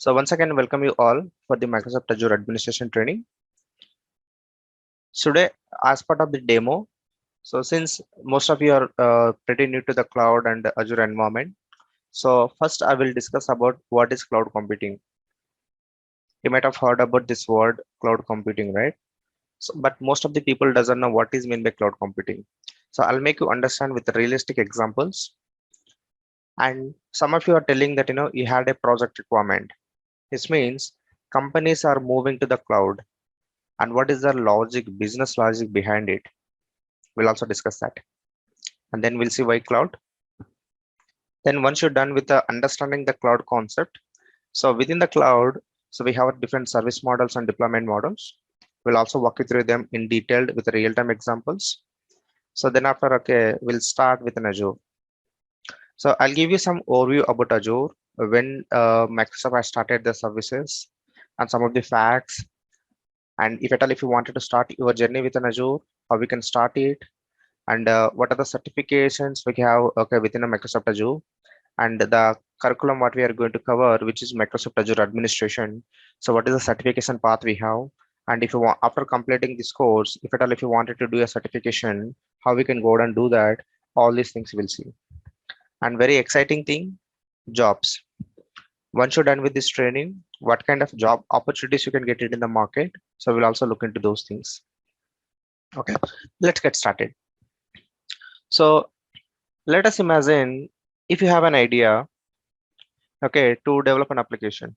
So once again, welcome you all for the Microsoft Azure administration training. Today, as part of the demo, so since most of you are pretty new to the cloud and the Azure environment, so first I will discuss about what is cloud computing. You might have heard about this word cloud computing, right? So, but most of the people doesn't know what is meant by cloud computing. So I'll make you understand with realistic examples. And some of you are telling that you had a project requirement. This means companies are moving to the cloud, and what is the logic, business logic behind it. We'll also discuss that, and then we'll see why cloud. Then once you're done with the understanding the cloud concept, so within the cloud, so we have different service models and deployment models. We'll also walk you through them in detail with real-time examples. So then after, okay, we'll start with an Azure. So I'll give you some overview about Azure, when Microsoft has started the services, and some of the facts. And if at all, if you wanted to start your journey with an Azure, how we can start it, and what are the certifications we have, okay, within a Microsoft Azure, and the curriculum what we are going to cover, which is Microsoft Azure administration. So what is the certification path we have, and if you want, after completing this course, if at all, if you wanted to do a certification, how we can go out and do that, all these things we'll see. And very exciting thing, jobs. Once you're done with this training, what kind of job opportunities you can get it in the market. So we'll also look into those things. Okay, let's get started. So let us imagine if you have an idea, okay, to develop an application.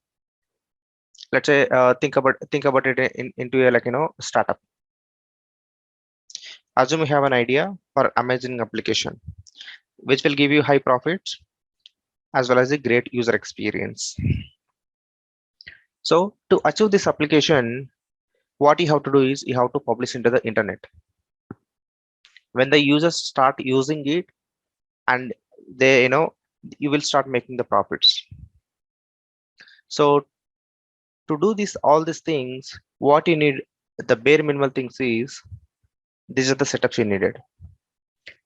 Let's say think about it into a startup. Assume you have an idea for amazing application, which will give you high profits as well as a great user experience. So to achieve this application, what you have to do is you have to publish into the internet. When the users start using it, and they you will start making the profits. So to do this all these things, what you need, the bare minimal things is, these are the setups you needed.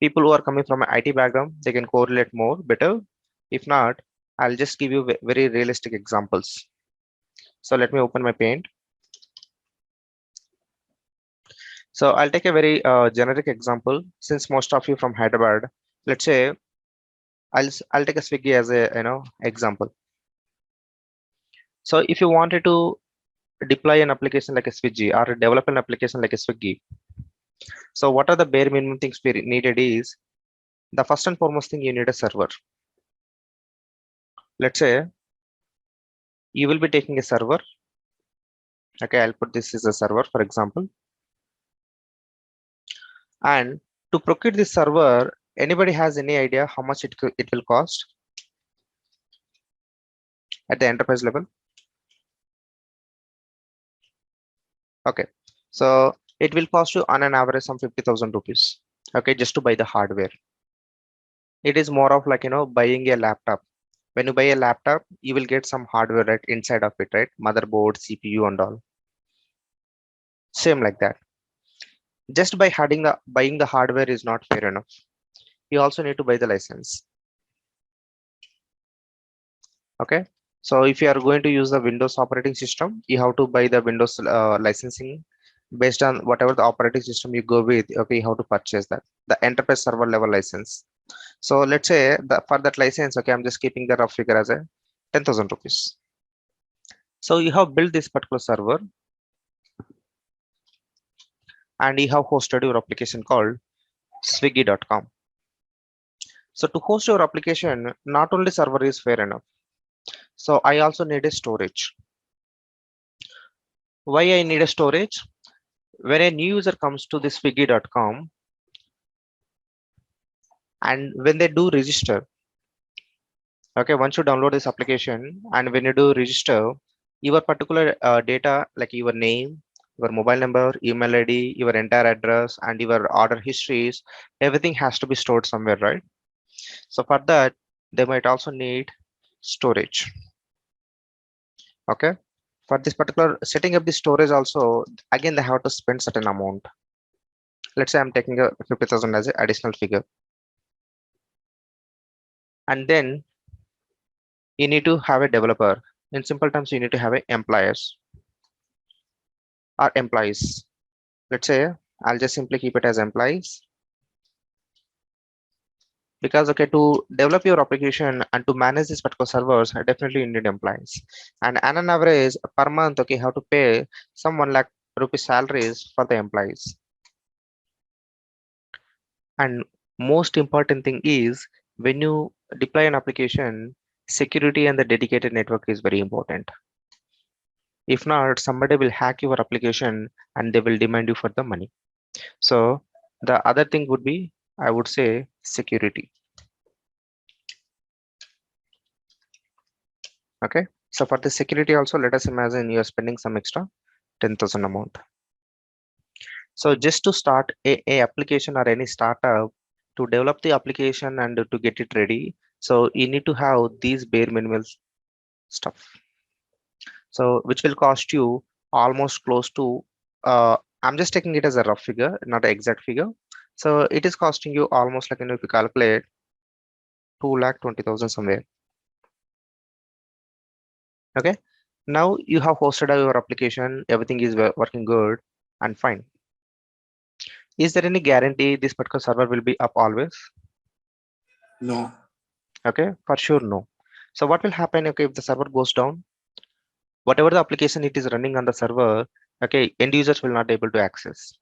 People who are coming from an IT background, they can correlate more better. If not, I'll just give you very realistic examples. So let me open my paint. So I'll take a very generic example. Since most of you from Hyderabad, let's say I'll take a Swiggy as a example. So if you wanted to deploy an application like a Swiggy or develop an application like a Swiggy, so what are the bare minimum things needed is, the first and foremost thing, you need a server. Let's say you will be taking a server. Okay, I'll put this as a server, for example. And to procure this server, anybody has any idea how much it will cost at the enterprise level? Okay, so it will cost you on an average some 50,000 rupees. Okay, just to buy the hardware. It is more of like buying a laptop. When you buy a laptop, you will get some hardware right inside of it, right? Motherboard, CPU, and all. Same like that. Just by buying the hardware is not fair enough. You also need to buy the license. Okay, so if you are going to use the Windows operating system, you have to buy the Windows licensing based on whatever the operating system you go with. Okay, you have to purchase that, the enterprise server level license. So let's say for that license, okay, I'm just keeping the rough figure as a 10,000 rupees. So you have built this particular server, and you have hosted your application called swiggy.com. So to host your application, not only server is fair enough. So I also need a storage. Why I need a storage? When a new user comes to this swiggy.com, and when they do register, okay, once you download this application and when you do register, your particular data like your name, your mobile number, email ID, your entire address, and your order histories, everything has to be stored somewhere, right? So for that, they might also need storage. Okay, for this particular setting up the storage also, again they have to spend certain amount. Let's say I'm taking a 50,000 as an additional figure, and then you need to have a developer. In simple terms, you need to have a employers or employees. Let's say I'll just simply keep it as employees, because okay, to develop your application and to manage these particular servers, definitely you need employees. And on an average per month, okay, you have to pay some 1 lakh rupees salaries for the employees. And most important thing is, when you deploy an application, security and the dedicated network is very important. If not, somebody will hack your application and they will demand you for the money. So the other thing would be, I would say, security. Okay. So for the security also, let us imagine you are spending some extra 10,000 amount. So just to start a application or any startup, to develop the application and to get it ready, so you need to have these bare minimal stuff. So which will cost you almost close to, I'm just taking it as a rough figure, not an exact figure. So it is costing you almost like, if you calculate 2,20,000 somewhere. Okay. Now you have hosted your application, everything is working good and fine. Is there any guarantee this particular server will be up always? No. Okay, for sure, no. So what will happen, okay, if the server goes down, whatever the application it is running on the server, okay, end users will not able to access,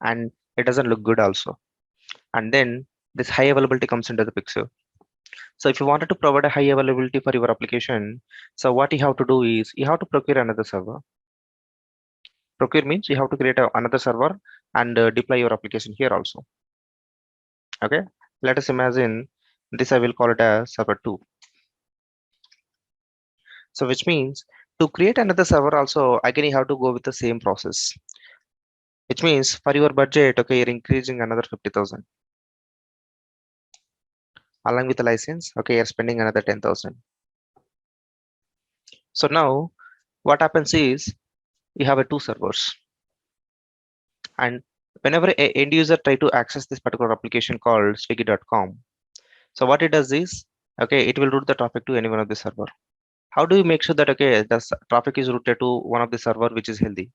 and it doesn't look good also. And then this high availability comes into the picture. So if you wanted to provide a high availability for your application, so what you have to do is you have to procure another server. Procure means you have to create another server and deploy your application here also. Okay, let us imagine this, I will call it as server 2. So which means to create another server also, again, you have to go with the same process. Which means for your budget, okay, you're increasing another 50,000. Along with the license, okay, you're spending another 10,000. So now what happens is you have a two servers, and whenever a end user try to access this particular application called swiggy.com, so what it does is, okay, it will route the traffic to any one of the server. How do you make sure that, okay, the traffic is routed to one of the server which is healthy?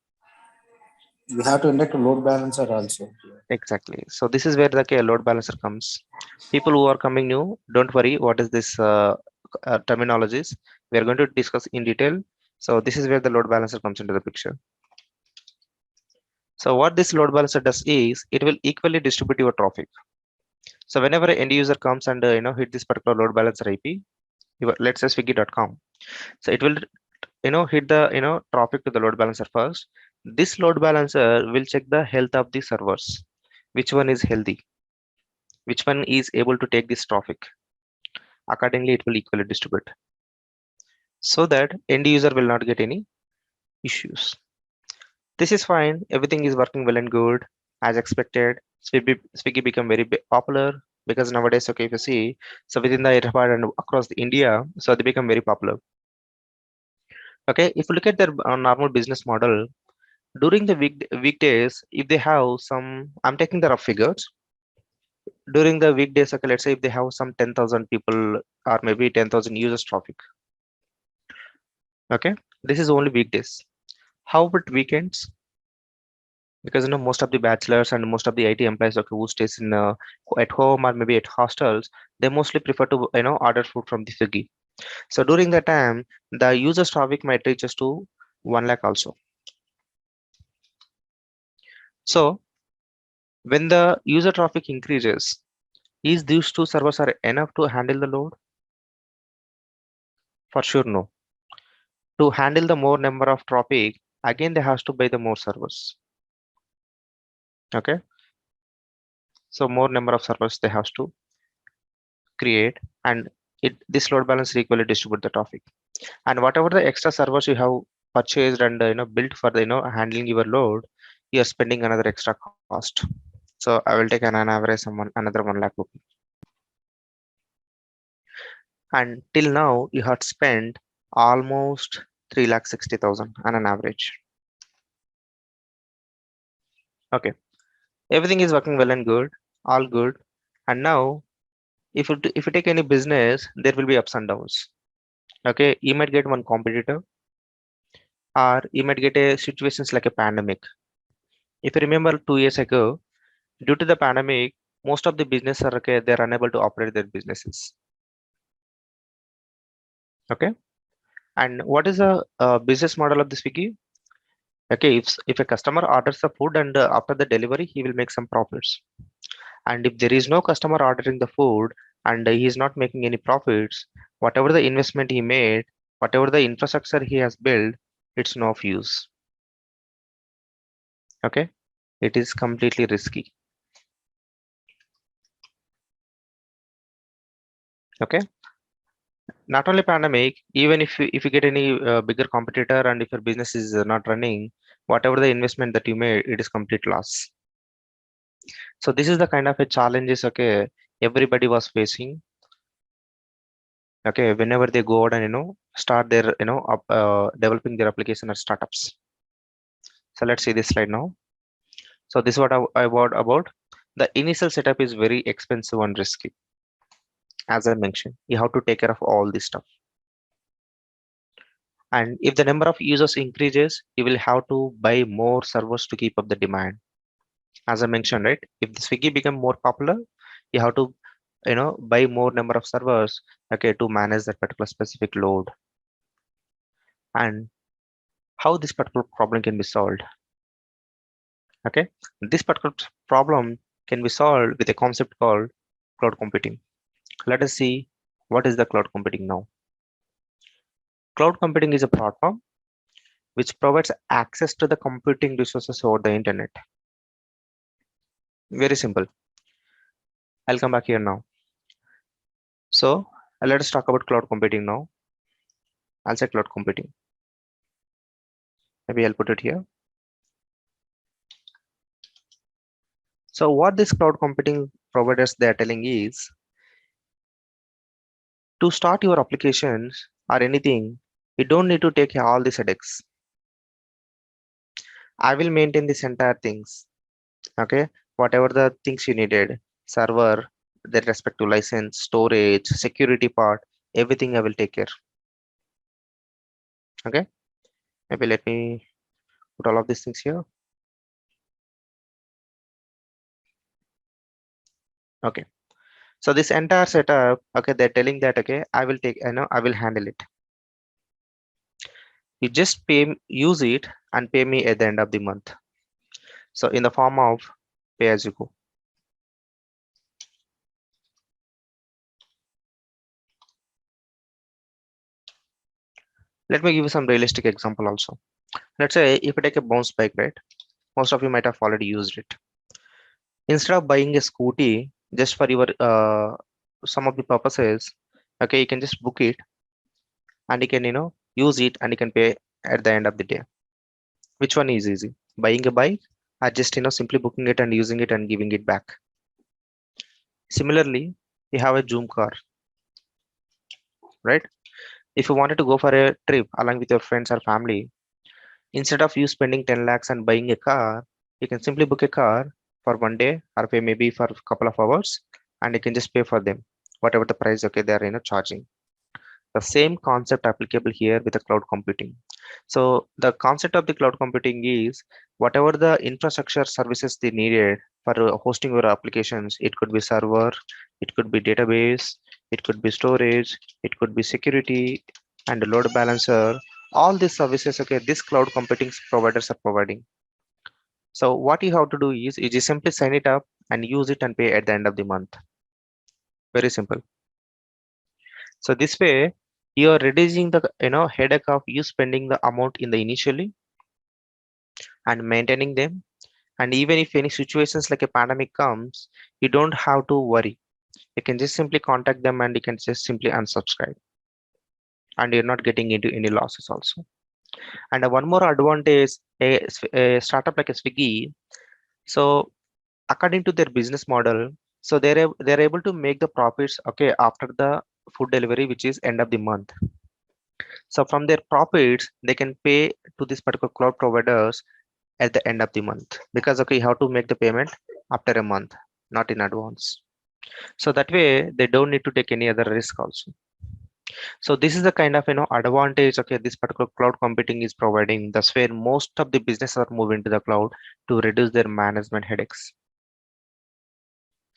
We have to inject a load balancer also. Exactly. So this is where the load balancer comes. People who are coming new, don't worry. What is this terminologies? We are going to discuss in detail. So this is where the load balancer comes into the picture. So what this load balancer does is it will equally distribute your traffic. So whenever an end user comes and hit this particular load balancer IP, let's say swiggy.com. So it will hit the traffic to the load balancer first. This load balancer will check the health of the servers. Which one is healthy? Which one is able to take this traffic? Accordingly, it will equally distribute so that end user will not get any issues. This is fine. Everything is working well and good as expected. Swiggy become very popular because nowadays, okay, if you see, so within the Hyderabad and across the India, so they become very popular. Okay, if you look at their normal business model, during the weekdays, if they have some, I'm taking the rough figures. During the weekdays, okay, let's say if they have some 10,000 people or maybe 10,000 users traffic. Okay, this is only weekdays. How about weekends? Because most of the bachelors and most of the IT employees, okay, who stays in at home or maybe at hostels, they mostly prefer to order food from the Swiggy. So during that time, the users traffic might reach us to 1 lakh also. So when the user traffic increases, is these two servers are enough to handle the load? For sure, no. To handle the more number of traffic, again they has to buy the more servers. Okay, so more number of servers they have to create, and this load balancer equally distribute the traffic. And whatever the extra servers you have purchased and built for the handling your load, you are spending another extra cost. So I will take an average another 1 lakh rupee. And till now you have spent almost 3,60,000 on an average. Okay, everything is working well and good, all good. And now if you take any business, there will be ups and downs. Okay, you might get one competitor, or you might get a situations like a pandemic. If you remember 2 years ago, due to the pandemic, most of the business are okay, they're unable to operate their businesses. Okay, and what is the business model of the Swiggy? Okay, if a customer orders the food and after the delivery, he will make some profits. And if there is no customer ordering the food and he is not making any profits, whatever the investment he made, whatever the infrastructure he has built, it's no of use. Okay, it is completely risky. Okay, not only pandemic, even if you get any bigger competitor and if your business is not running, whatever the investment that you made, it is complete loss. So this is the kind of a challenges, okay, everybody was facing. Okay, whenever they go out and start their developing their application or startups. So let's see this slide now. So this is what I about the initial setup is very expensive and risky. As I mentioned, you have to take care of all this stuff. And if the number of users increases, you will have to buy more servers to keep up the demand. As I mentioned, right? If the Swiggy become more popular, you have to buy more number of servers, okay, to manage that particular specific load. And how this particular problem can be solved? Okay, this particular problem can be solved with a concept called cloud computing. Let us see what is the cloud computing now. Cloud computing is a platform which provides access to the computing resources over the internet. Very simple. I'll come back here now. So let us talk about cloud computing now. I'll say cloud computing. Maybe I'll put it here. So what this cloud computing providers they are telling is to start your applications or anything, you don't need to take all these headaches. I will maintain this entire things. Okay, whatever the things you needed, server, the respective license, storage, security part, everything I will take care. Okay, maybe let me put all of these things here. Okay, so this entire setup, okay, they're telling that okay, I will take, I will handle it. You just use it and pay me at the end of the month. So in the form of pay as you go. Let me give you some realistic example also. Let's say if you take a bounce bike, right? Most of you might have already used it. Instead of buying a scooty just for your some of the purposes, okay, you can just book it and you can use it and you can pay at the end of the day. Which one is easy? Buying a bike or just simply booking it and using it and giving it back? Similarly, you have a Zoom car, right? If you wanted to go for a trip along with your friends or family, instead of you spending 10 lakhs and buying a car, you can simply book a car for one day or pay maybe for a couple of hours and you can just pay for them, whatever the price, okay, they're charging. The same concept applicable here with the cloud computing. So the concept of the cloud computing is whatever the infrastructure services they needed for hosting your applications, it could be server, it could be database, it could be storage, it could be security and load balancer. All these services, okay, this cloud computing providers are providing. So what you have to do is you just simply sign it up and use it and pay at the end of the month. Very simple. So this way, you are reducing the headache of you spending the amount in the initially and maintaining them. And even if any situations like a pandemic comes, you don't have to worry. You can just simply contact them and you can just simply unsubscribe. And you're not getting into any losses also. And one more advantage, a startup like a Swiggy. So according to their business model, so they're able to make the profits okay after the food delivery, which is end of the month. So from their profits, they can pay to this particular cloud providers at the end of the month because okay, you have to make the payment after a month, not in advance. So that way they don't need to take any other risk also. So this is the kind of advantage, okay, this particular cloud computing is providing. That's where most of the businesses are moving to the cloud to reduce their management headaches.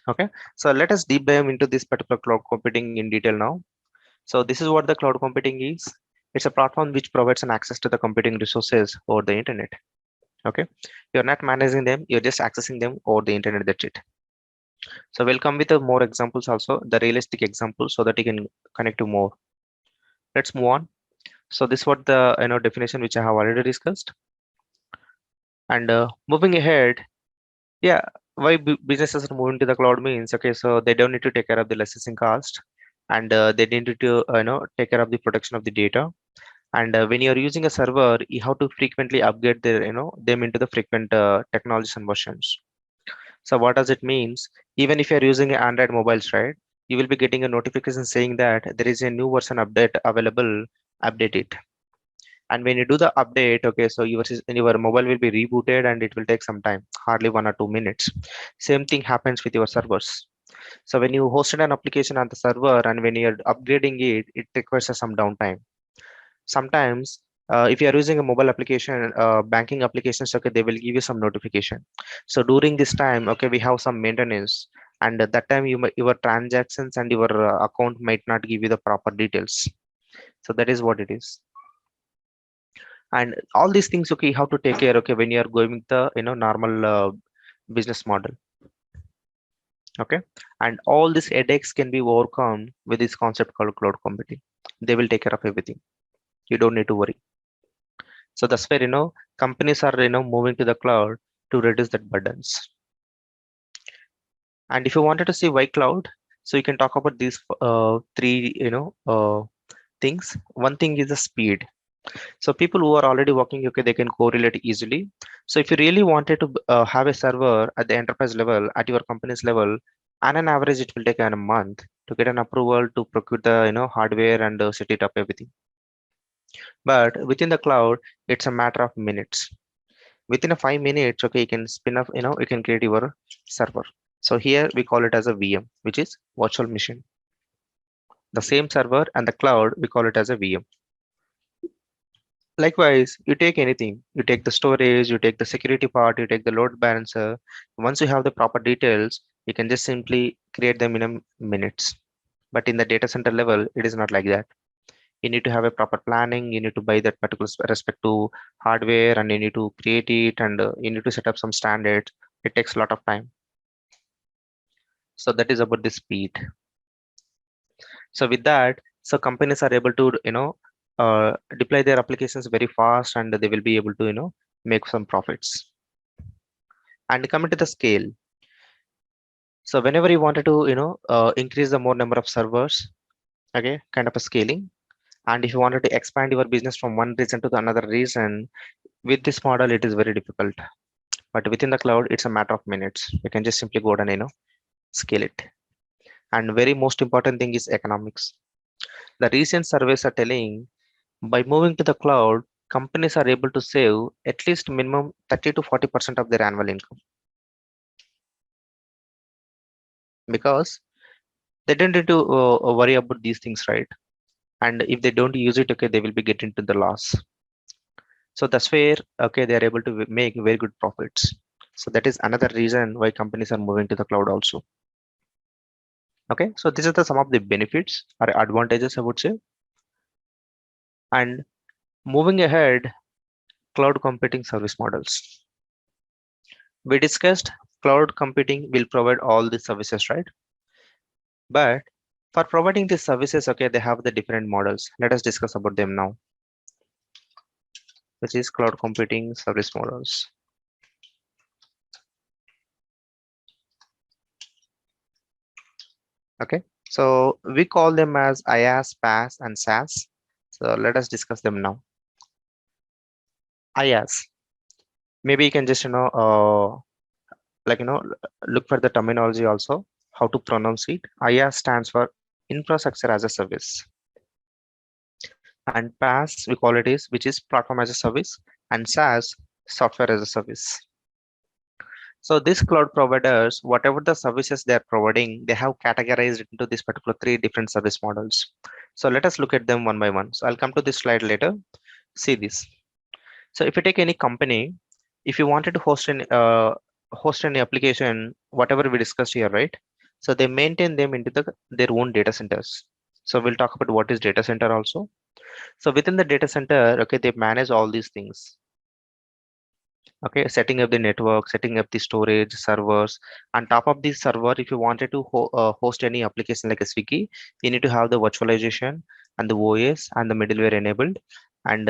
Okay, so let us deep dive into this particular cloud computing in detail now. So this is what the cloud computing is. It's a platform which provides an access to the computing resources over the internet. Okay, you're not managing them, you're just accessing them over the internet. That's it. So we'll come with more examples also, the realistic examples, so that you can connect to more. Let's move on. So this is what the definition which I have already discussed. And moving ahead, yeah, why businesses are moving to the cloud means, okay, so they don't need to take care of the licensing cost, and they need to take care of the protection of the data. And when you're using a server, you have to frequently upgrade their them into the frequent technologies and versions. So what does it means? Even if you're using Android mobiles, right, you will be getting a notification saying that there is a new version update available, update it. And when you do the update, okay, so your mobile will be rebooted and it will take some time, hardly 1 or 2 minutes. Same thing happens with your servers. So when you hosted an application on the server and when you're upgrading it, it requires some downtime. Sometimes if you are using a mobile application, banking applications, okay, they will give you some notification. So during this time, okay, we have some maintenance, and at that time your transactions and your account might not give you the proper details. So that is what it is. And all these things, okay, you have to take care, okay, when you are going with the normal business model. Okay, and all these headaches can be overcome with this concept called cloud computing. They will take care of everything. You don't need to worry. So that's where companies are moving to the cloud to reduce that burdens. And if you wanted to see why cloud, so you can talk about these three things. One thing is the speed. So people who are already working, okay, they can correlate easily. So if you really wanted to have a server at the enterprise level, at your company's level, on an average, it will take a month to get an approval to procure the hardware and set it up everything. But within the cloud, it's a matter of minutes. Within a 5 minutes, okay, you can spin up, you can create your server. So here we call it as a VM, which is virtual machine. The same server and the cloud, we call it as a VM. Likewise, you take anything, you take the storage, you take the security part, you take the load balancer. Once you have the proper details, you can just simply create them in a minutes. But in the data center level, it is not like that. You need to have a proper planning. You need to buy that particular respect to hardware, and you need to create it, and you need to set up some standards. It takes a lot of time. So that is about the speed. So with that, so companies are able to deploy their applications very fast, and they will be able to make some profits. And coming to the scale, so whenever you wanted to increase the more number of servers, okay, kind of a scaling. And if you wanted to expand your business from one region to the another region, with this model it is very difficult. But within the cloud, it's a matter of minutes. You can just simply go and scale it. And very most important thing is economics. The recent surveys are telling, by moving to the cloud, companies are able to save at least minimum 30 to 40% of their annual income, because they don't need to worry about these things, right? And if they don't use it, okay, they will be getting to the loss. So that's where, okay, they are able to make very good profits. So that is another reason why companies are moving to the cloud also. Okay, so these are some of the benefits or advantages, I would say. And moving ahead, cloud computing service models. We discussed cloud computing will provide all the services, right? But for providing these services, okay, they have the different models. Let us discuss about them now, which is cloud computing service models. Okay, so we call them as IaaS, PaaS, and SaaS. So let us discuss them now. IaaS. Maybe you can just like look for the terminology also, how to pronounce it. IaaS stands for infrastructure as a service, and PaaS we call it is, which is platform as a service, and SaaS, software as a service. So these cloud providers, whatever the services they are providing, they have categorized into this particular three different service models. So let us look at them one by one. So I'll come to this slide later. See this. So if you take any company, if you wanted to host any application, whatever we discussed here, right? So they maintain them into their own data centers. So we'll talk about what is data center also. So within the data center, okay, they manage all these things. Okay, setting up the network, setting up the storage servers. On top of this server, if you wanted to host any application like a Swiggy, you need to have the virtualization and the OS and the middleware enabled. And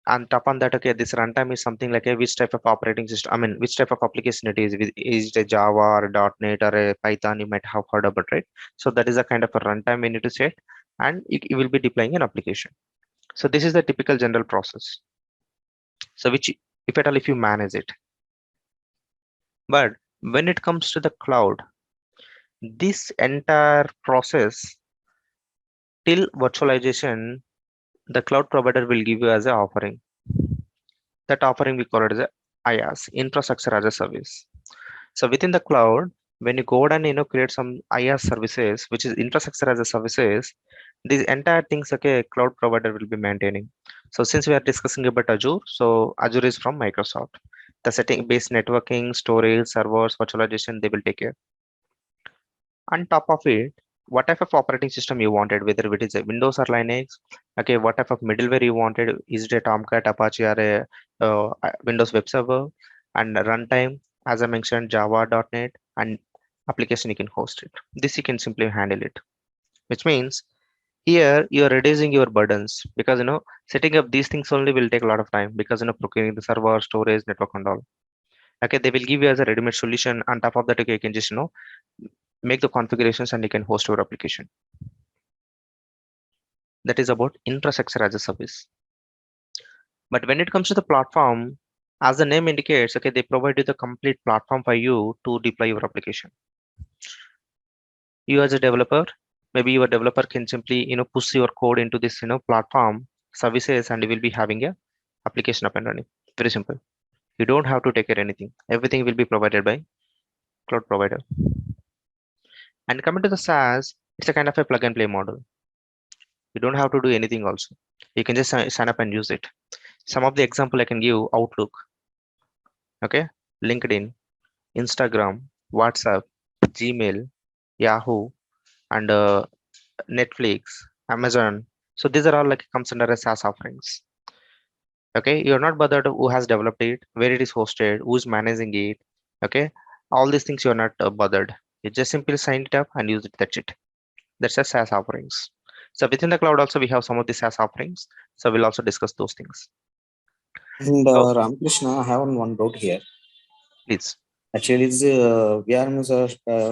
on top of that, okay, this runtime is something like a which type of operating system, I mean, which type of application it is. Is it a Java or a .NET or a Python? You might have heard about, right? So that is a kind of a runtime we need to set, and you will be deploying an application. So this is the typical general process. So which, if at all, if you manage it. But when it comes to the cloud, this entire process till virtualization, the cloud provider will give you as an offering. That offering we call it as a IaaS, infrastructure as a service. So within the cloud, when you go and create some IaaS services, which is infrastructure as a services, these entire things, okay, cloud provider will be maintaining. So since we are discussing about Azure, so Azure is from Microsoft. The setting based networking, storage, servers, virtualization, they will take care. On top of it, what type of operating system you wanted, whether it is a Windows or Linux, okay, what type of middleware you wanted, is it a Tomcat, Apache, or a Windows web server, and runtime, as I mentioned, Java, .NET, and application you can host it. This you can simply handle it, which means here you are reducing your burdens, because setting up these things only will take a lot of time, because procuring the server, storage, network, and all. Okay, they will give you as a ready-made solution. On top of that, okay, you can just make the configurations and you can host your application. That is about infrastructure as a service. But when it comes to the platform, as the name indicates, okay, they provide you the complete platform for you to deploy your application. You as a developer, maybe your developer can simply push your code into this platform services, and you will be having a application up and running. Very simple. You don't have to take care anything. Everything will be provided by cloud provider. And coming to the SaaS, it's a kind of a plug and play model. You don't have to do anything also. You can just sign up and use it. Some of the example I can give: Outlook, okay, LinkedIn, Instagram, WhatsApp, Gmail, Yahoo, and Netflix, Amazon. So these are all like comes under a SaaS offerings. Okay, you're not bothered who has developed it, where it is hosted, who's managing it. Okay, all these things you're not bothered. You just simply sign it up and use it. That's it. That's a SaaS offerings. So within the cloud also we have some of the SaaS offerings. So we'll also discuss those things. And So Ramakrishna, I have one doubt here. please. Actually, we are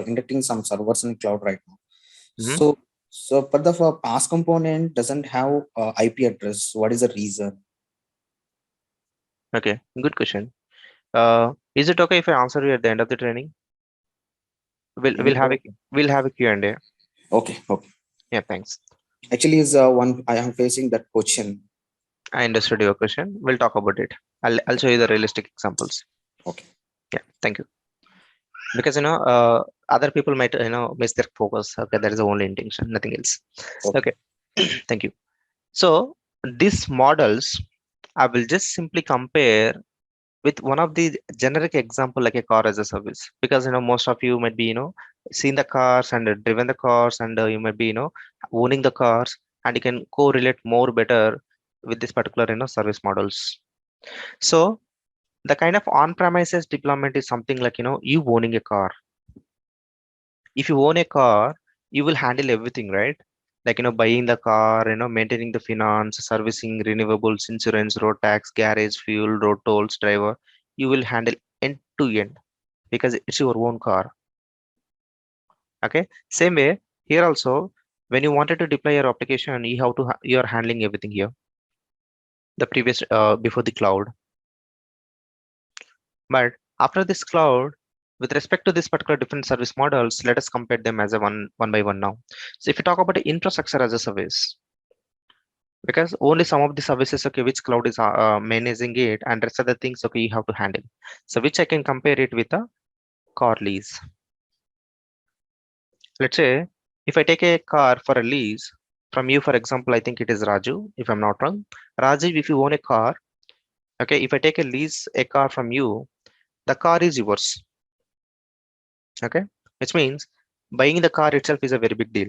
inducting some servers in cloud right now. Mhm. So, but the pass component doesn't have IP address. What is the reason? Okay, good question. Is it okay if I answer you at the end of the training? We'll And we'll have a we'll have a Q&A. okay, okay. Yeah, thanks. Actually, is one I am facing that question. I understood your question. We'll talk about it. I'll show you the realistic examples. Okay. Yeah, thank you. Because other people might miss their focus. Okay, that is the only intention, nothing else. Okay. Okay, thank you. So these models, I will just simply compare with one of the generic example like a car as a service, because most of you might be seen the cars and driven the cars, and you might be owning the cars, and you can correlate more better with this particular service models. So the kind of on-premises deployment is something like you owning a car. If you own a car, you will handle everything, right? Like buying the car, maintaining the finance, servicing, renewables, insurance, road tax, garage, fuel, road tolls, driver. You will handle end to end, because it's your own car. Okay, same way here also, when you wanted to deploy your application, you have to you are handling everything here, the previous before the cloud. But after this cloud, with respect to this particular different service models, let us compare them as a one by one now. So if you talk about the infrastructure as a service, because only some of the services, okay, which cloud is managing it, and rest of the things, okay, you have to handle. So which I can compare it with a car lease. Let's say if I take a car for a lease, from you, for example, I think it is Raju, if I'm not wrong. Rajiv, if you own a car, okay, if I take a lease a car from you, the car is yours. Okay, which means buying the car itself is a very big deal,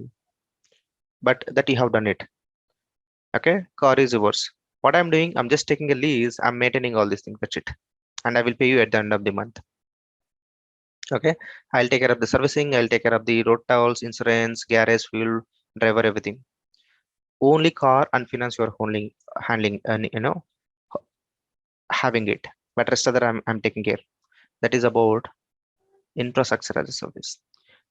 but that you have done it. Okay, car is yours. What I'm doing, I'm just taking a lease, I'm maintaining all these things, that's it. And I will pay you at the end of the month. Okay, I'll take care of the servicing, I'll take care of the road tolls, insurance, garage, fuel, driver, everything. Only car and finance you're handling and having it, but rest of that I'm taking care. That is about infrastructure as a service.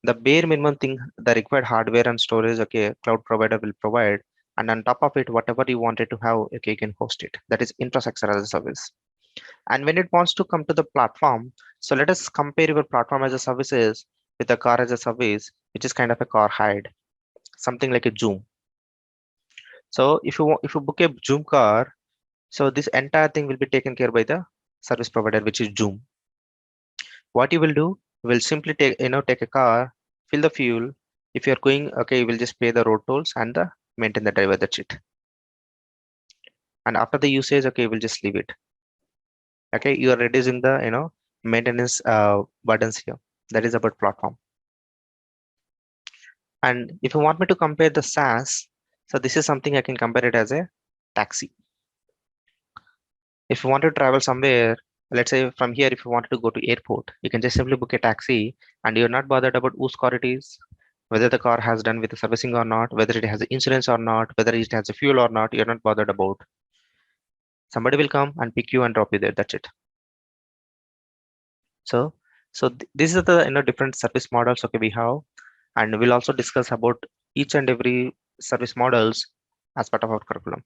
The bare minimum thing, the required hardware and storage, okay, cloud provider will provide, and on top of it, whatever you wanted to have, okay, you can host it. That is infrastructure as a service. And when it wants to come to the platform, so let us compare your platform as a services with the car as a service, which is kind of a car hide, something like a Zoom. So if you book a Zoom car, so this entire thing will be taken care by the service provider, which is Zoom. What you will do, you will simply take a car, fill the fuel. If you're going, okay, you will just pay the road tolls and the maintain the driver, that's it. And after the usage, okay, you will just leave it. Okay, you are reducing the maintenance burdens here. That is about platform. And if you want me to compare the SaaS, so this is something I can compare it as a taxi. If you want to travel somewhere, let's say from here, if you wanted to go to airport, you can just simply book a taxi and you're not bothered about whose car it is, whether the car has done with the servicing or not, whether it has insurance or not, whether it has a fuel or not, you're not bothered about. Somebody will come and pick you and drop you there. That's it. So, this is the different service models, okay, we have, and we'll also discuss about each and every service models as part of our curriculum.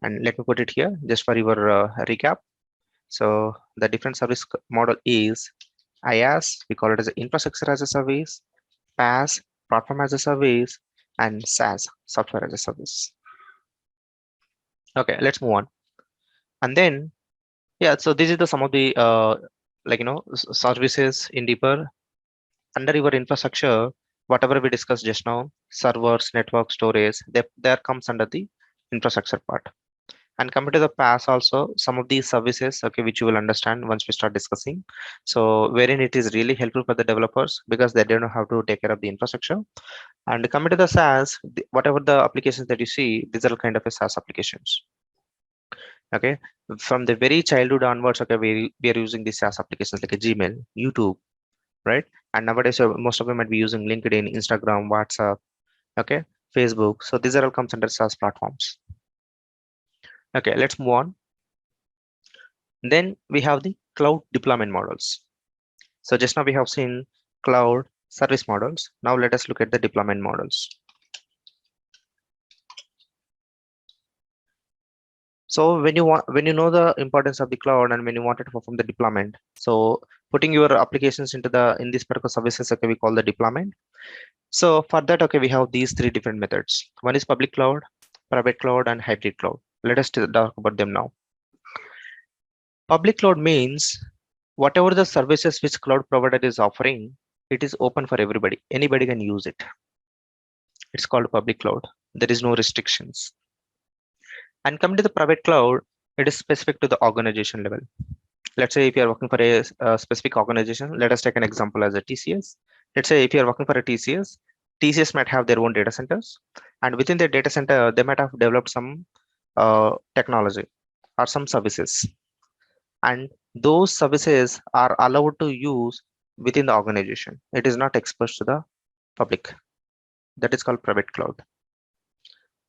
And let me put it here just for your recap. So the different service model is IaaS, we call it as infrastructure as a service, PaaS, platform as a service, and SaaS, software as a service. Okay, let's move on. And then, yeah, so this is the some of the services in deeper under your infrastructure. Whatever we discussed just now, servers, network, storage, there comes under the infrastructure part. And coming to the PaaS also, some of these services, okay, which you will understand once we start discussing. So wherein it is really helpful for the developers because they don't know how to take care of the infrastructure. And coming to the SaaS, whatever the applications that you see, these are kind of a SaaS applications. Okay, from the very childhood onwards, okay, we are using these SaaS applications like a Gmail, YouTube, right? And nowadays, most of them might be using LinkedIn, Instagram, WhatsApp, okay, Facebook. So these are all comes under SaaS platforms. Okay, let's move on. Then we have the cloud deployment models. So just now we have seen cloud service models. Now let us look at the deployment models. So when you know the importance of the cloud and when you wanted to perform the deployment, so putting your applications into in this particular services, okay, we call the deployment. So for that, okay, we have these three different methods. One is public cloud, private cloud, and hybrid cloud. Let us talk about them now. Public cloud means whatever the services which cloud provider is offering, it is open for everybody. Anybody can use it. It's called public cloud. There is no restrictions. And coming to the private cloud, it is specific to the organization level. Let's say if you are working for a specific organization, let us take an example as a TCS. Let's say if you are working for a TCS, TCS might have their own data centers, and within their data center, they might have developed some technology or some services, and those services are allowed to use within the organization. It is not exposed to the public. That is called private cloud.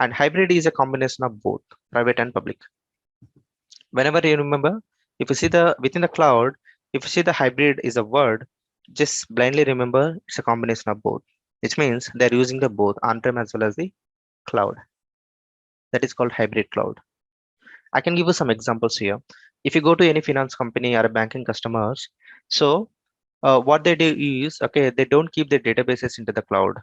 And hybrid is a combination of both private and public. Whenever you remember, if you see the within the cloud, if you see the hybrid is a word, just blindly remember it's a combination of both, which means they're using the both on-prem as well as the cloud. That is called hybrid cloud. I can give you some examples here. If you go to any finance company or a banking customers, so what they do is, okay, they don't keep the databases into the cloud.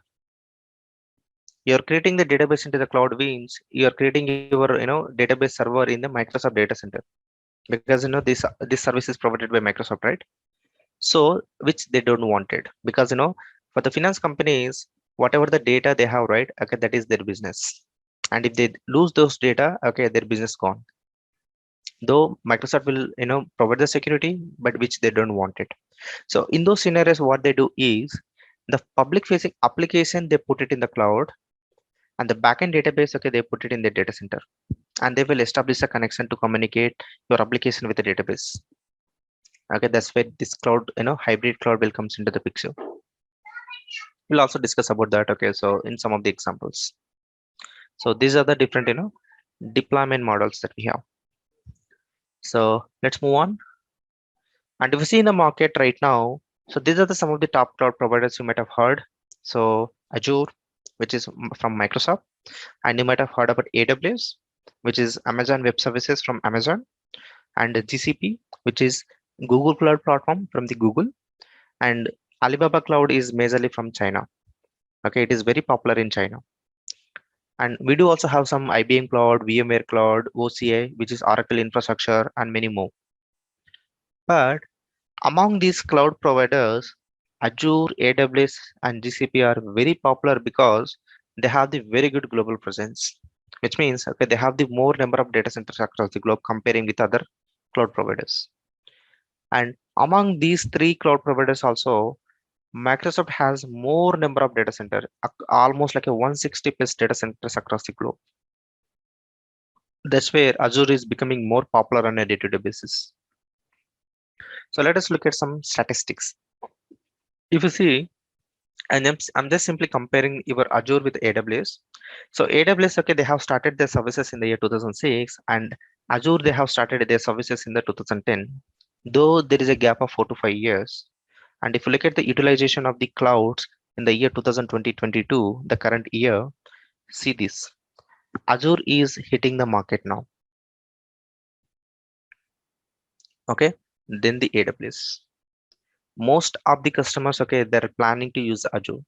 You're creating the database into the cloud means you're creating your database server in the Microsoft data center, because this service is provided by Microsoft, right? So which they don't want it, because for the finance companies, whatever the data they have, right? Okay, that is their business. And if they lose those data, okay, their business gone. Though Microsoft will, provide the security, but which they don't want it. So in those scenarios, what they do is the public facing application, they put it in the cloud, and the backend database, okay, they put it in the data center, and they will establish a connection to communicate your application with the database. Okay, that's where this cloud, hybrid cloud will comes into the picture. We'll also discuss about that. Okay, so in some of the examples. So these are the different, deployment models that we have. So let's move on. And if you see in the market right now, so these are some of the top cloud providers you might have heard. So Azure, which is from Microsoft, and you might have heard about AWS, which is Amazon Web Services from Amazon, and GCP, which is Google Cloud Platform from the Google, and Alibaba Cloud is majorly from China. Okay, it is very popular in China. And we do also have some IBM Cloud, VMware Cloud, OCI, which is Oracle Infrastructure, and many more. But among these cloud providers, Azure, AWS, and GCP are very popular because they have the very good global presence, which means okay, they have the more number of data centers across the globe comparing with other cloud providers. And among these three cloud providers also, Microsoft has more number of data center, almost like a 160 plus data centers across the globe. That's where Azure is becoming more popular on a day-to-day basis. So let us look at some statistics. If you see, and I'm just simply comparing your Azure with AWS. So AWS, okay, they have started their services in the year 2006, and Azure, they have started their services in the 2010. Though there is a gap of 4 to 5 years. And if you look at the utilization of the clouds in the year 2020-22, the current year, see this. Azure is hitting the market now. Okay, then the AWS. Most of the customers, okay, they're planning to use Azure.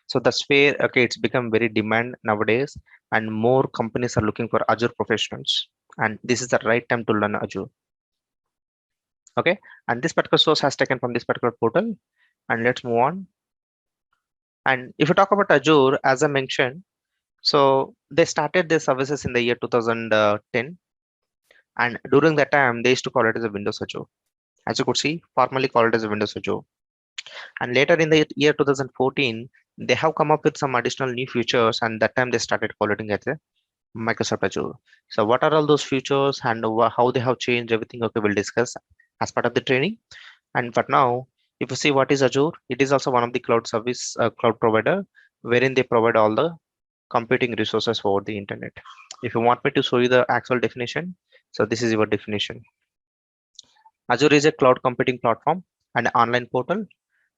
So that's where, okay, it's become very demand nowadays, and more companies are looking for Azure professionals. And this is the right time to learn Azure. Okay, and this particular source has taken from this particular portal. And let's move on. And if you talk about Azure, as I mentioned, so they started their services in the year 2010, and during that time they used to call it as a Windows Azure. As you could see, formerly called it as a Windows Azure. And later in the year 2014, they have come up with some additional new features, and that time they started calling it a Microsoft Azure. So what are all those features and how they have changed everything? Okay, we'll discuss as part of the training. And but now, if you see what is Azure, it is also one of the cloud service cloud provider wherein they provide all the computing resources over the internet. If you want me to show you the actual definition, so this is your definition. Azure is a cloud computing platform and online portal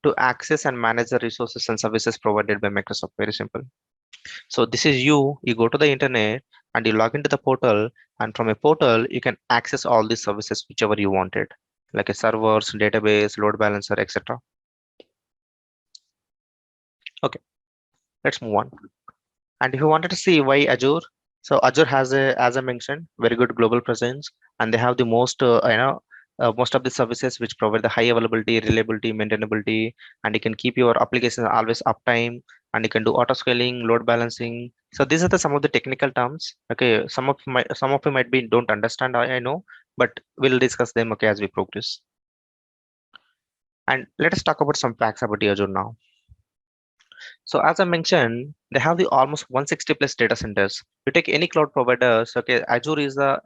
to access and manage the resources and services provided by Microsoft. Very simple. So this is you go to the internet and you log into the portal, and from a portal, you can access all these services whichever you wanted, like a servers, database, load balancer, etc. Okay, let's move on. And if you wanted to see why Azure, so Azure has a, as I mentioned, very good global presence, and they have the most, most of the services which provide the high availability, reliability, maintainability, and you can keep your application always uptime, and you can do auto scaling, load balancing. So these are the some of the technical terms. Okay, some of you might be don't understand. I know, but we'll discuss them. Okay, as we progress. And let us talk about some facts about the Azure now. So as I mentioned, they have the almost 160 plus data centers. You take any cloud providers, okay, Azure is the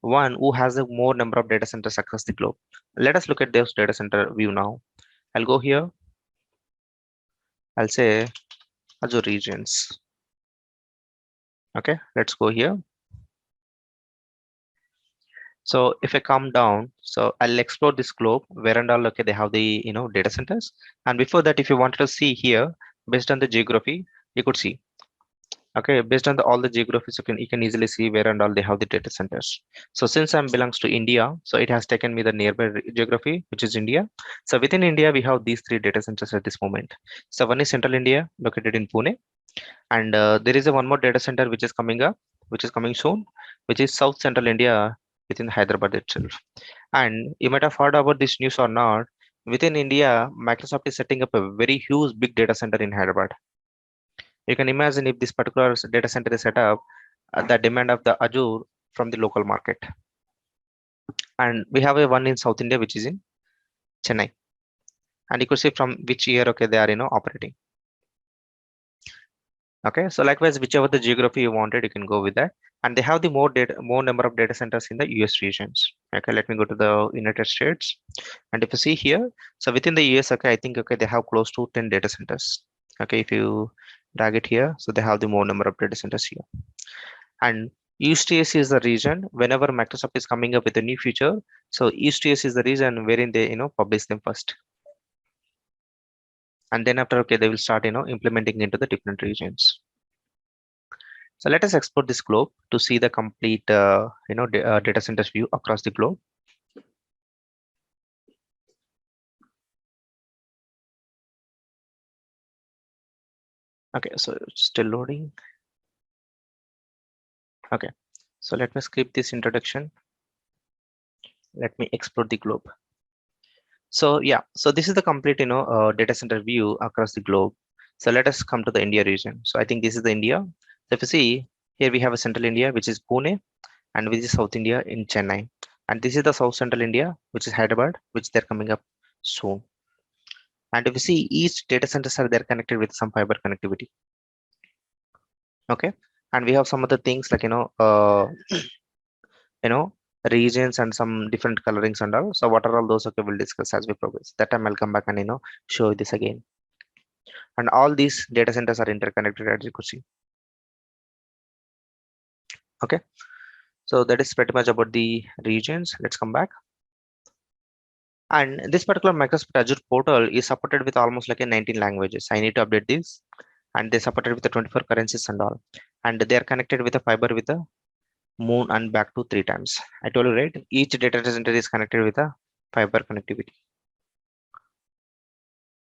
one who has a more number of data centers across the globe. Let us look at those data center view now. I'll go here. I'll say Azure regions. Okay, let's go here. So if I come down, so I'll explore this globe where and all, okay, they have the data centers. And before that, if you wanted to see here, based on the geography, you could see. Okay, based on all the geographies, you can easily see where and all they have the data centers. So since I'm belongs to India, so it has taken me the nearby geography, which is India. So within India, we have these three data centers at this moment. So one is Central India, located in Pune, and there is a one more data center which is coming up, which is coming soon, which is South Central India within Hyderabad itself. And you might have heard about this news or not. within India, Microsoft is setting up a very huge big data center in Hyderabad. You can imagine if this particular data center is set up, the demand of the Azure from the local market. And we have a one in South India, which is in Chennai. And you could see from which year, okay, they are, operating. Okay, so likewise, whichever the geography you wanted, you can go with that. And they have the more number of data centers in the US regions. Okay, let me go to the United States. And if you see here, so within the US, okay, I think, okay, they have close to 10 data centers. Okay, if you drag it here, so they have the more number of data centers here. And EastS is the region whenever Microsoft is coming up with a new feature. So EastS is the region wherein they, publish them first. And then after, okay, they will start, implementing into the different regions. So let us export this globe to see the complete, data centers view across the globe. Okay, so it's still loading. Okay, so let me skip this introduction. Let me export the globe. So yeah, so this is the complete, data center view across the globe. So let us come to the India region. So I think this is the India. So if you see here, we have a central India, which is Pune, and which is South India in Chennai. And this is the South Central India, which is Hyderabad, which they're coming up soon. And if you see, each data centers are there connected with some fiber connectivity. Okay, and we have some other things like you know regions and some different colorings and all. So what are all those? Okay, we'll discuss as we progress. That time I'll come back and show you this again. And all these data centers are interconnected, as you could see. Okay, so that is pretty much about the regions. Let's come back. And this particular Microsoft Azure portal is supported with almost like a 19 languages. I need to update this. And they supported with the 24 currencies and all. And they are connected with a fiber with a moon and back to 3 times. I told you, right? Each data center is connected with a fiber connectivity.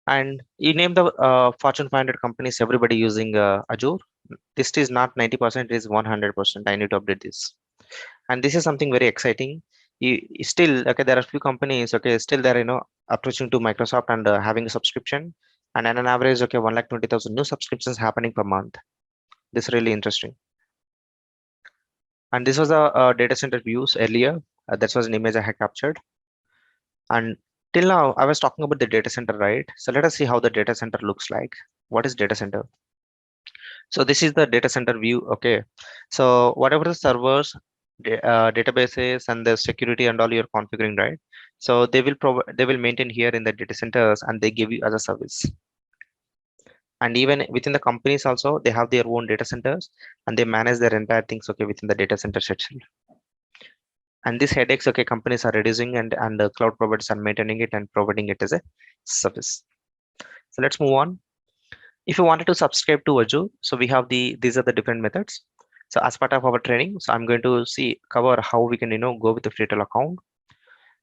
And you name the Fortune 500 companies, everybody using Azure. This is not 90%, it is 100%. I need to update this. And this is something very exciting. You still, okay, there are few companies, okay, still they're, approaching to Microsoft and having a subscription. And on an average, okay, 1,20,000 new subscriptions happening per month. This is really interesting. And this was a, data center views earlier. That was an image I had captured. And till now, I was talking about the data center, right? So let us see how the data center looks like. What is data center? So this is the data center view. Okay. So whatever the servers, databases, and the security and all you're configuring, right? So they will maintain here in the data centers and they give you as a service. And even within the companies also, they have their own data centers and they manage their entire things, okay, within the data center section. And these headaches, okay, companies are reducing and the cloud providers are maintaining it and providing it as a service. So let's move on. If you wanted to subscribe to Azure, so we have these are the different methods. So as part of our training, so I'm going to cover how we can go with the free trial account.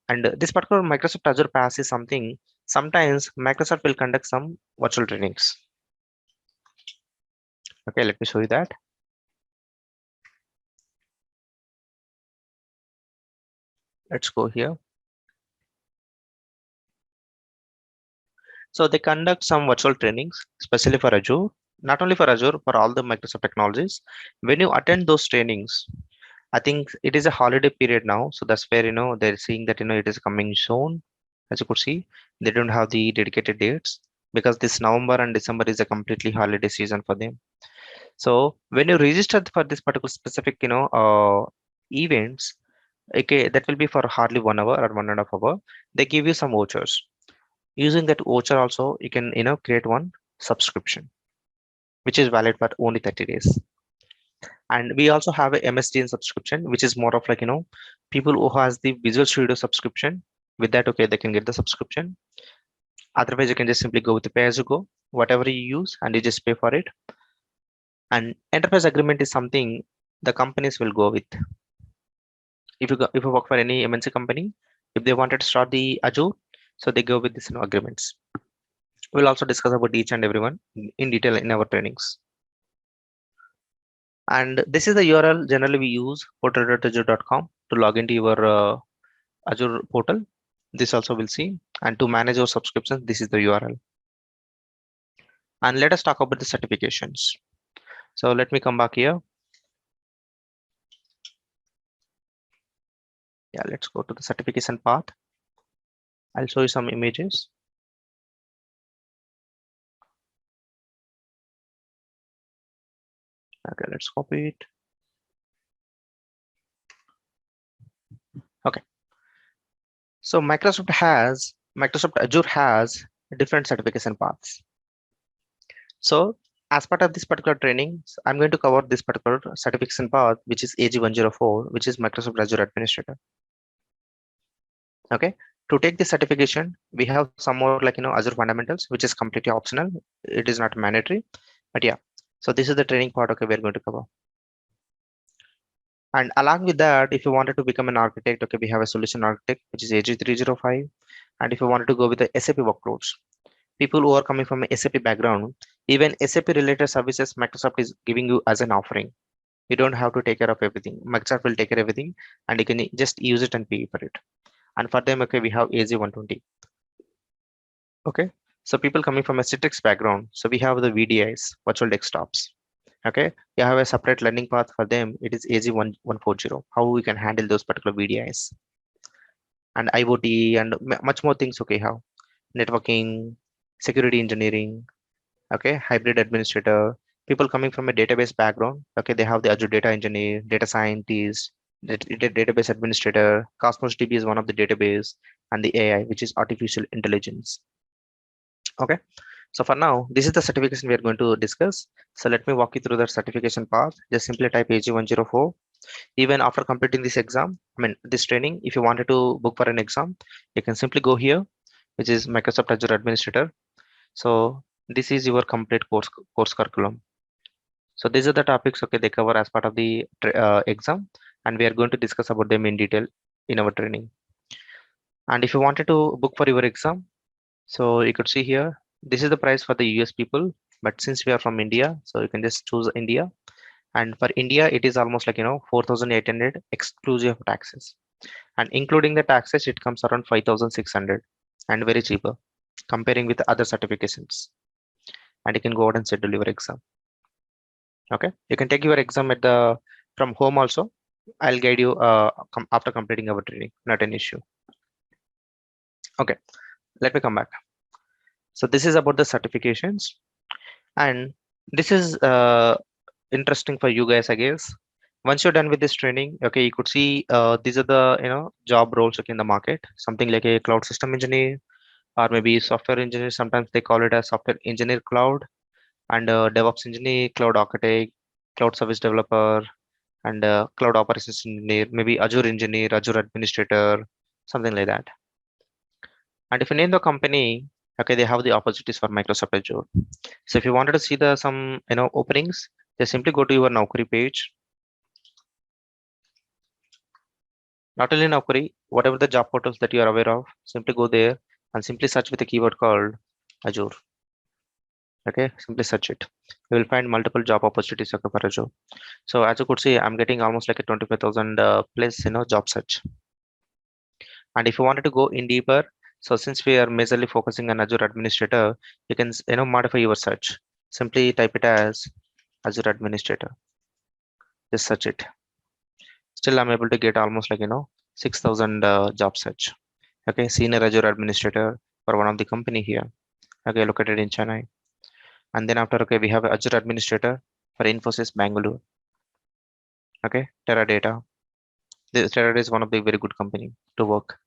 And this particular Microsoft Azure Pass is something. Sometimes Microsoft will conduct some virtual trainings. Okay, let me show you that. Let's go here. So they conduct some virtual trainings, especially for Azure, not only for Azure, for all the Microsoft technologies. When you attend those trainings, I think it is a holiday period now. So that's where, they're seeing that, it is coming soon. As you could see, they don't have the dedicated dates because this November and December is a completely holiday season for them. So when you register for this particular specific, events, okay, that will be for hardly 1 hour or 1.5 hour. They give you some vouchers. Using that voucher also, you can, create one subscription, which is valid for only 30 days. And we also have a MSDN subscription, which is more of like, people who has the Visual Studio subscription. With that, okay, they can get the subscription. Otherwise, you can just simply go with the pay as you go, whatever you use, and you just pay for it. And enterprise agreement is something the companies will go with. If you work for any MNC company, if they wanted to start the Azure, so they go with this agreements. We'll also discuss about each and everyone in detail in our trainings. And this is the URL generally we use portal.azure.com to log into your Azure portal. This also we'll see. And to manage our subscriptions, this is the URL. And let us talk about the certifications. So let me come back here. Yeah, let's go to the certification path. I'll show you some images. Okay, let's copy it. Okay. So Microsoft Azure has different certification paths. So as part of this particular training, I'm going to cover this particular certification path, which is AG104, which is Microsoft Azure Administrator. Okay. To take this certification, we have some more like, Azure fundamentals, which is completely optional. It is not mandatory, but yeah. So this is the training part. Okay, we're going to cover. And along with that, if you wanted to become an architect, okay, we have a solution architect, which is AG305. And if you wanted to go with the SAP workloads, people who are coming from a SAP background, even SAP related services, Microsoft is giving you as an offering. You don't have to take care of everything. Microsoft will take care of everything and you can just use it and pay for it. And for them, okay, we have AZ120. Okay. So people coming from a Citrix background. So we have the VDIs, virtual desktops. Okay. You have a separate learning path for them. It is AZ140. How we can handle those particular VDIs and IoT and much more things. Okay. How networking, security engineering, okay, hybrid administrator, people coming from a database background, okay, they have the Azure data engineer, data scientist, database administrator. Cosmos DB is one of the database, and the AI, which is artificial intelligence. Okay, so for now, this is the certification we are going to discuss. So let me walk you through the certification path. Just simply type AG104. Even after completing this exam, this training, if you wanted to book for an exam, you can simply go here, which is Microsoft Azure Administrator. So this is your complete course curriculum. So these are the topics, okay, they cover as part of the exam, and we are going to discuss about them in detail in our training. And if you wanted to book for your exam, so you could see here, this is the price for the US people, but since we are from India, so you can just choose India. And for India, it is almost like 4,800 exclusive of taxes, and including the taxes, it comes around 5,600 and very cheaper comparing with other certifications. And you can go out and schedule your exam. Okay, you can take your exam at the from home also. I'll guide you after completing our training, not an issue. Okay, let me come back. So this is about the certifications, and this is interesting for you guys, I guess. Once you're done with this training, okay, you could see these are the job roles, okay, in the market, something like a cloud system engineer or maybe software engineer. Sometimes they call it a software engineer cloud, and DevOps engineer, cloud architect, cloud service developer, and cloud operations engineer, maybe Azure engineer, Azure administrator, something like that. And if you name the company, okay, they have the opportunities for Microsoft Azure. So if you wanted to see the some openings, just simply go to your Naukri page. Not only Naukri, whatever the job portals that you are aware of, simply go there and simply search with a keyword called Azure. Okay, simply search it. You will find multiple job opportunities, okay, for Azure. So as you could see, I'm getting almost like a 25,000 plus job search. And if you wanted to go in deeper, so since we are majorly focusing on Azure Administrator, you can modify your search. Simply type it as Azure Administrator. Just search it. Still, I'm able to get almost like 6,000 job search. Okay, Senior Azure Administrator for one of the company here. Okay, located in Chennai. And then after, okay, we have Azure Administrator for Infosys Bangalore. Okay, Teradata. This Teradata is one of the very good company to work.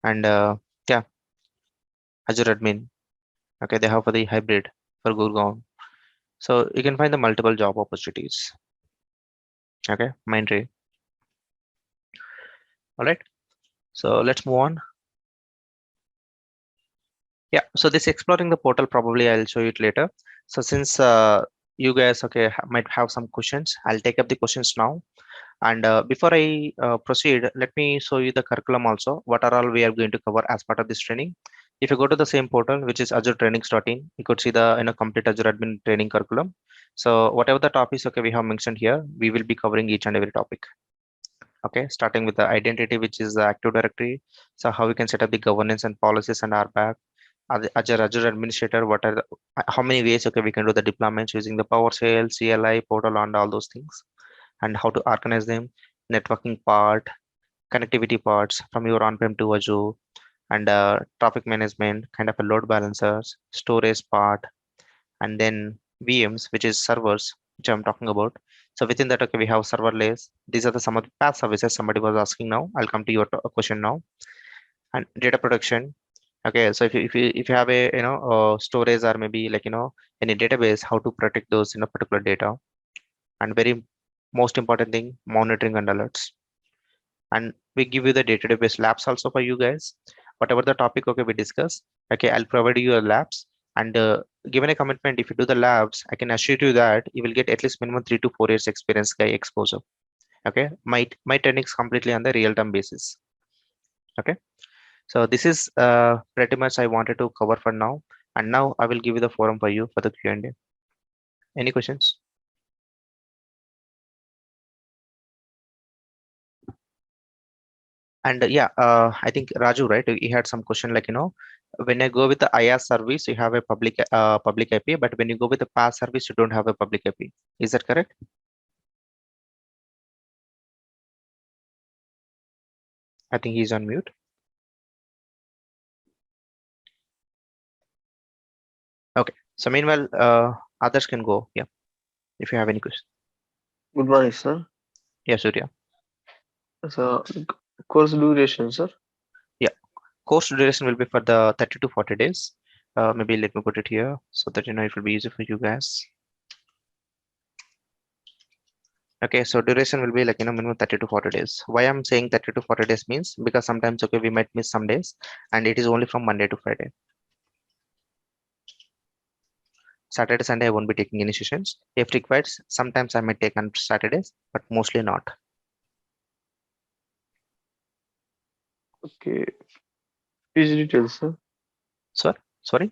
And yeah, Azure Admin. Okay, they have for the hybrid for Gurgaon. So you can find the multiple job opportunities. Okay, Mindray. All right. So let's move on. Yeah. So this exploring the portal, probably I'll show you it later. So since you guys might have some questions, I'll take up the questions now. And before I proceed, let me show you the curriculum also. What are all we are going to cover as part of this training? If you go to the same portal, which is Azure Trainings.in, you could see the complete Azure Admin training curriculum. So whatever the topics we have mentioned here, we will be covering each and every topic. Okay, starting with the identity, which is the Active Directory. So how we can set up the governance and policies and RBAC. Azure Administrator, what are the, how many ways okay we can do the deployments using the PowerShell, CLI, portal, and all those things, and how to organize them. Networking part, connectivity parts from your on-prem to Azure, and traffic management, kind of a load balancers, storage part, and then VMs, which is servers, which I'm talking about. So within that, okay, we have serverless. These are the some of the past services somebody was asking now. I'll come to your question now. And data protection. Okay, so if you have a storage or maybe like any database, how to protect those particular data. And very most important thing, monitoring and alerts. And we give you the database labs also for you guys. Whatever the topic okay we discuss, okay, I'll provide you a labs. And given a commitment, if you do the labs, I can assure you that you will get at least minimum 3 to 4 years experience guy exposure. Okay, my techniques completely on the real time basis. Okay, so this is pretty much I wanted to cover for now. And now I will give you the forum for you for the Q&A. Any questions? And yeah, I think Raju, right? He had some question like, when I go with the IaaS service, you have a public IP, but when you go with the PaaS service, you don't have a public IP. Is that correct? I think he's on mute. Okay. So meanwhile, others can go. Yeah. If you have any questions. Good morning, sir. Yeah, Surya. So, course duration, sir. Yeah. Course duration will be for the 30 to 40 days. Maybe let me put it here so that it will be easy for you guys. Okay, so duration will be like minimum 30 to 40 days. Why I'm saying 30 to 40 days means because sometimes okay we might miss some days, and it is only from Monday to Friday. Saturday, Sunday I won't be taking any sessions. If required, sometimes I might take on Saturdays, but mostly not. Okay. Fees details, sir. Sorry.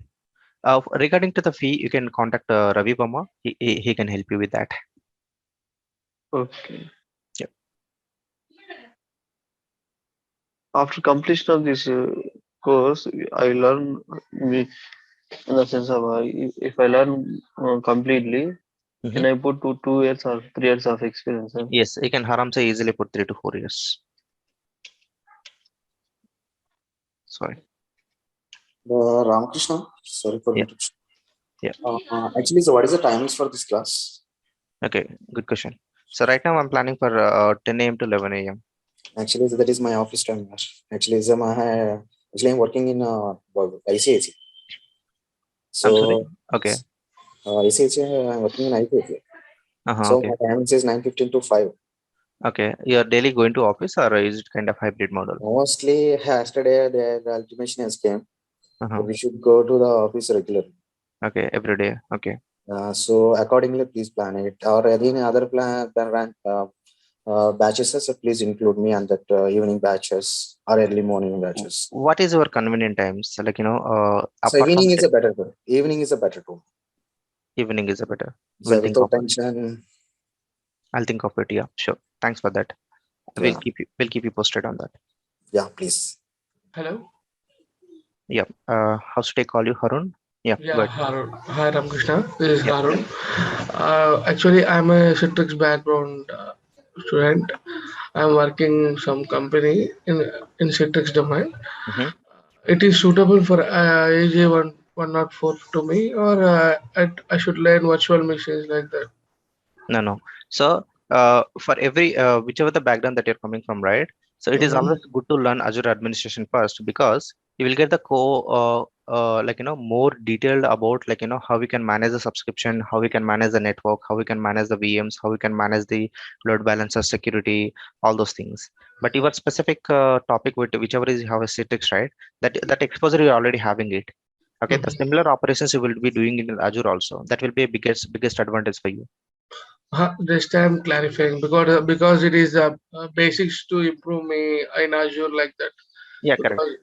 Regarding to the fee, you can contact Ravi Verma. He can help you with that. Okay. Yep. After completion of this course, I learn me in the sense of if I learn completely, can I put 2 years or 3 years of experience, sir? Yes, you can haram say easily put 3 to 4 years. Sorry. Ramakrishna, sorry for Yeah. interruption. Yeah. Actually, so what is the timings for this class? Okay, good question. So right now I'm planning for 10 a.m. to 11 a.m. Actually, that is my office time. Actually, I'm working in ICIC. I'm sorry. So, Okay. ICIC, I'm working in ICIC. So Okay. my time is 9:15 to 5. Okay. You're daily going to office, or is it kind of hybrid model? Mostly yesterday the ultimation has came. Uh-huh. We should go to the office regularly. Okay, every day. Okay. So accordingly, please plan it. Or any other batches, so please include me on that evening batches or early morning batches. What is your convenient times? Like, So apart from evening is a better tool. Evening is a better tool. evening is a better. So We'll think of without it. tension. I'll think of it. Yeah, sure. Thanks for that. Yeah. We'll keep you posted on that. Yeah, please. Hello. Yeah. How should I call you, Harun? Yeah. Yeah, Good. Harun. Hi, Ramakrishna. This is Yeah. Harun. Actually, I'm a Citrix background student. I'm working some company in Citrix domain. Mhm. It is suitable for AJ 104 to me, or I should learn virtual machines like that. No. So, for every whichever the background that you're coming from, right? So it is Mhm. always good to learn Azure administration first, because you will get the more detailed about how we can manage the subscription, how we can manage the network, how we can manage the VMs, how we can manage the load balancer security, all those things. But your specific topic with whichever is you have a Citrix, right? That exposure you're already having it. Okay, the Mhm. similar operations you will be doing in Azure also. That will be a biggest advantage for you. This time clarifying because it is basics to improve me in Azure like that. Yeah, correct. Because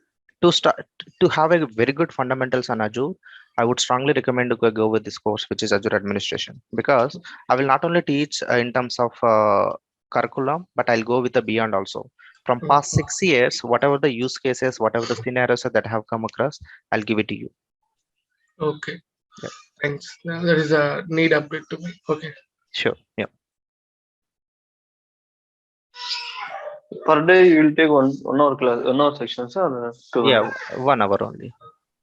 To start to have a very good fundamentals on Azure, I would strongly recommend to go with this course, which is Azure Administration, because I will not only teach in terms of curriculum, but I'll go with the beyond also. From past 6 years, whatever the use cases, whatever the scenarios that have come across, I'll give it to you. Okay. Yep. Thanks. Now there is a need update to me. Okay. Sure. Yeah. Per day you will take one hour class, 1 hour sections or 2 hours? Yeah. 1 hour only.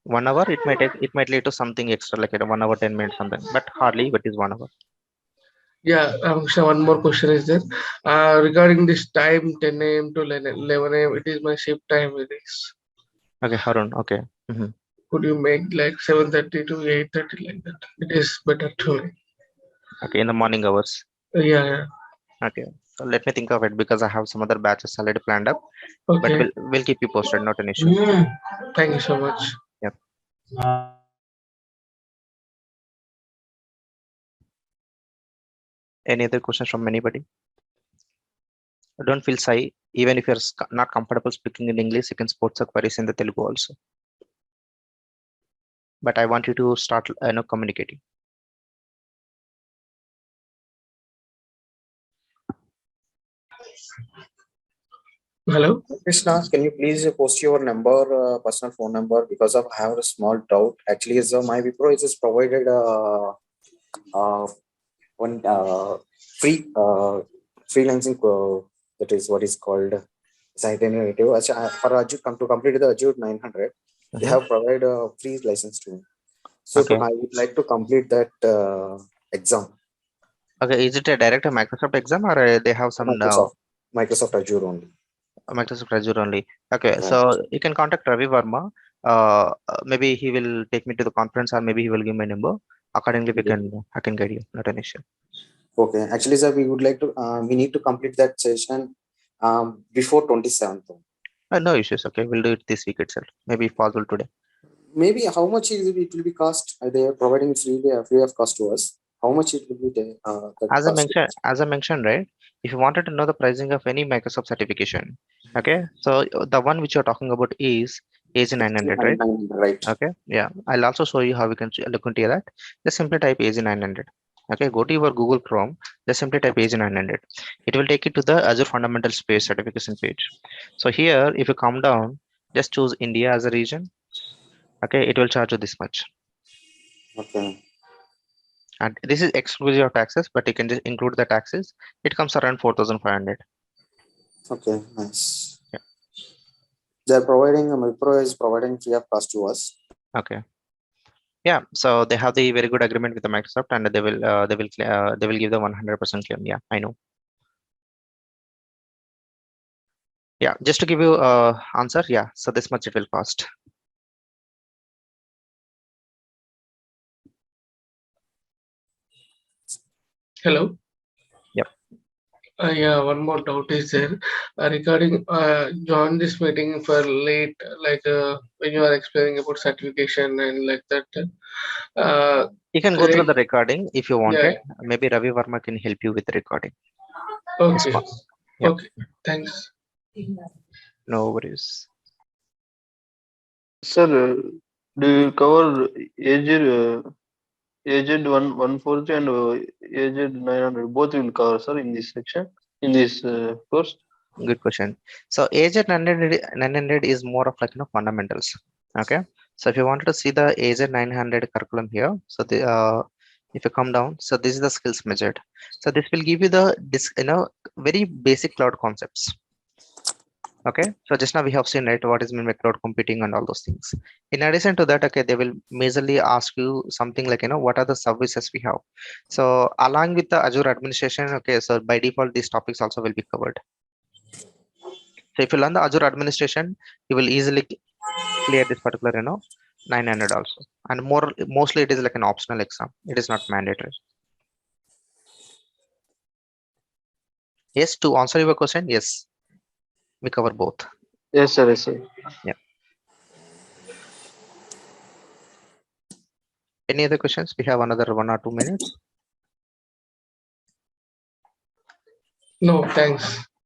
1 hour. It might take. It might lead to something extra, like 1 hour 10 minutes something, but hardly. But is 1 hour. Yeah. So one more question is there. Regarding this time, 10 a.m. to 11 a.m. It is my shift time. It is. Okay, Harun. Okay. Could you make like 7:30 to 8:30 like that? It is better to me. Okay, in the morning hours. Yeah. Yeah. Okay. So let me think of it because I have some other batches already planned up. But Okay. we'll keep you posted. Not an issue. Thank you so much. Yep. Any other questions from anybody? Don't feel shy. Even if you're not comfortable speaking in English, you can post your queries in the Telugu also. But I want you to start communicating. Hello. Krishna, can you please post your number, personal phone number, because of I have a small doubt. Actually, is my Wipro is provided one free freelancing, that is what is called alternative. For Azure, come to complete the Azure 900, they have provided a free license to me. So Okay. I would like to complete that exam. Okay, is it a direct Microsoft exam or they have some Microsoft Azure only. Microsoft Azure only? Okay, Right. so you can contact Ravi Verma. Maybe he will take me to the conference, or maybe he will give my number. Accordingly, I can guide you. Not an issue. Okay, actually, sir, we would like to. We need to complete that session before 27th. No issues. Okay, we'll do it this week itself. Maybe if possible today. Maybe how much it will be cost? They are providing free of cost to us. How much it will be? As I mentioned, right? If you wanted to know the pricing of any Microsoft certification, okay. So the one which you're talking about is AZ 900, right? Right. Okay. Yeah. I'll also show you how we can look into that. Just simply type AZ 900. Okay. Go to your Google Chrome. Just simply type AZ 900. It will take you to the Azure Fundamental Space certification page. So here, if you come down, just choose India as a region. Okay. It will charge you this much. Okay. And this is exclusive of taxes, but you can just include the taxes. It comes around 4,500. Okay. Nice. Yeah. They're providing. Wipro is providing free of cost to us. Okay. Yeah. So they have the very good agreement with the Microsoft, and they will give the 100% claim. Yeah, I know. Yeah, just to give you answer. Yeah. So this much it will cost. Hello. Yep. Yeah, one more doubt is there regarding join this meeting for late, like when you are explaining about certification and like that. You can go through the recording if you want Yeah. it. Maybe Ravi Verma can help you with the recording. Okay. Yeah. Okay. Thanks. No worries. Sir, do you cover aged 140 and aged 900? Both will cover, sir, in this section, in this course. Good question. So AZ 900 is more of like fundamentals. Okay. So if you wanted to see the AZ 900 curriculum here, so the if you come down, so this is the skills measured. So this will give you the very basic cloud concepts. Okay, so just now we have seen right what is meant by cloud computing and all those things. In addition to that, okay, they will majorly ask you something like what are the services we have. So along with the Azure administration, okay, so by default these topics also will be covered. So if you learn the Azure administration, you will easily clear this particular 900 also. And mostly it is like an optional exam. It is not mandatory. Yes, to answer your question, yes, we cover both. Yes, sir. Yes, sir. Yeah. Any other questions? We have another 1 or 2 minutes. No, thanks.